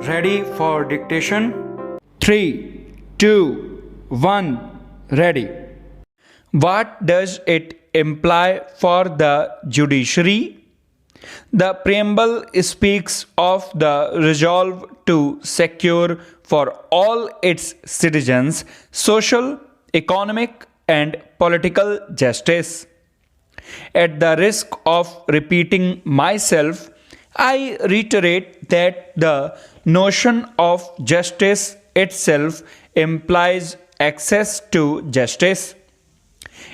Ready for dictation? 3, 2, 1, ready. What does it imply for the judiciary? The preamble speaks of the resolve to secure for all its citizens social, economic, and political justice. At the risk of repeating myself, I reiterate that the notion of justice itself implies access to justice.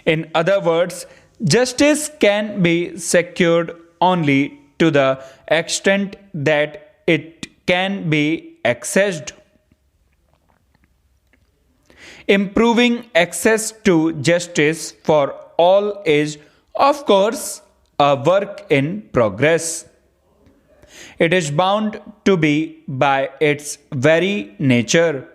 In other words, justice can be secured only to the extent that it can be accessed. Improving access to justice for all is, of course, a work in progress. It is bound to be by its very nature.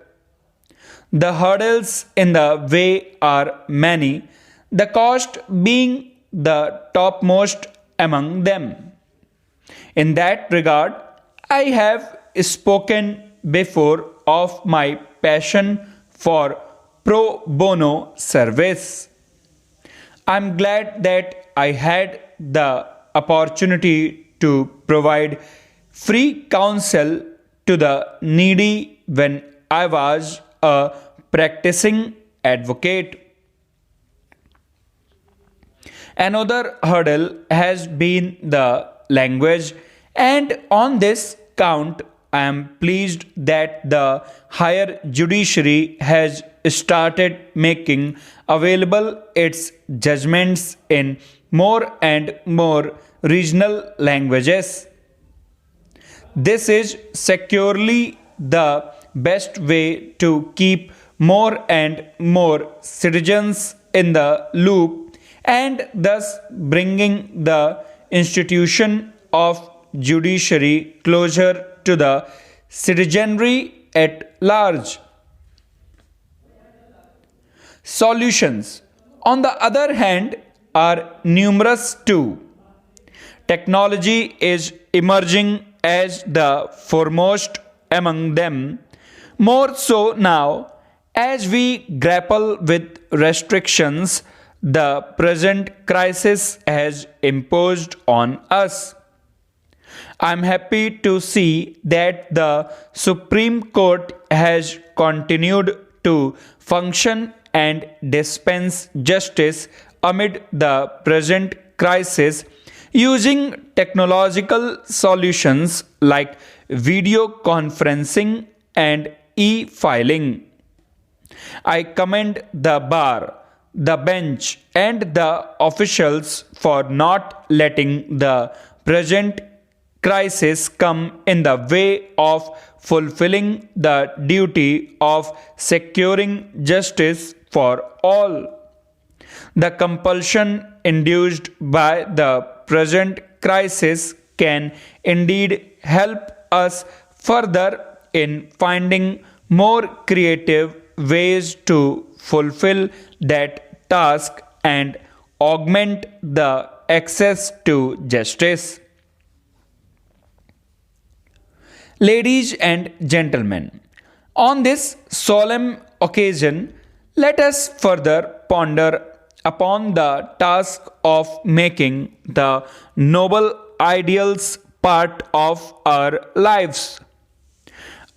The hurdles in the way are many, the cost being the topmost among them. In that regard, I have spoken before of my passion for pro bono service. I'm glad that I had the opportunity to provide free counsel to the needy when I was a practicing advocate. Another hurdle has been the language, and on this count, I am pleased that the higher judiciary has started making available its judgments in more and more regional languages. This is securely the best way to keep more and more citizens in the loop and thus bringing the institution of judiciary closer to the citizenry at large. Solutions, on the other hand, are numerous too. Technology is emerging as the foremost among them, more so now as we grapple with restrictions the present crisis has imposed on us. I am happy to see that the Supreme Court has continued to function and dispense justice amid the present crisis using technological solutions like video conferencing and e filing. I commend the bar, the bench, and the officials for not letting the present crisis come in the way of fulfilling the duty of securing justice for all. The compulsion induced by the present crisis can indeed help us further in finding more creative ways to fulfill that task and augment the access to justice. Ladies and gentlemen, on this solemn occasion, let us further ponder upon the task of making the noble ideals part of our lives.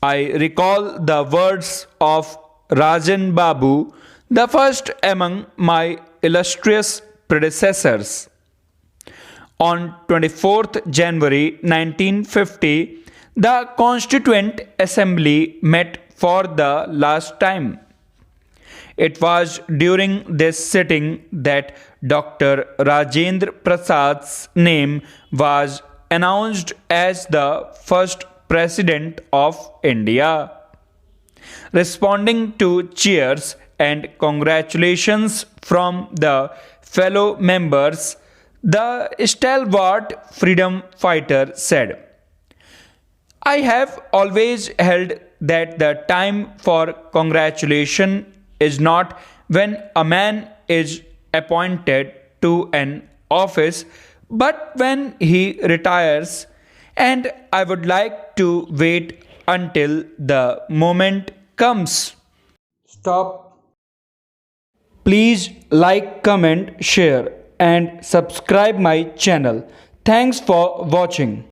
I recall the words of Rajan Babu, the first among my illustrious predecessors. On 24th January 1950, the Constituent Assembly met for the last time. It was during this sitting that Dr. Rajendra Prasad's name was announced as the first President of India. Responding to cheers and congratulations from the fellow members, the stalwart freedom fighter said, I have always held that the time for congratulation is not when a man is appointed to an office, but when he retires, and I would like to wait until the moment comes. Stop. Please like, comment, share and subscribe my channel. Thanks for watching.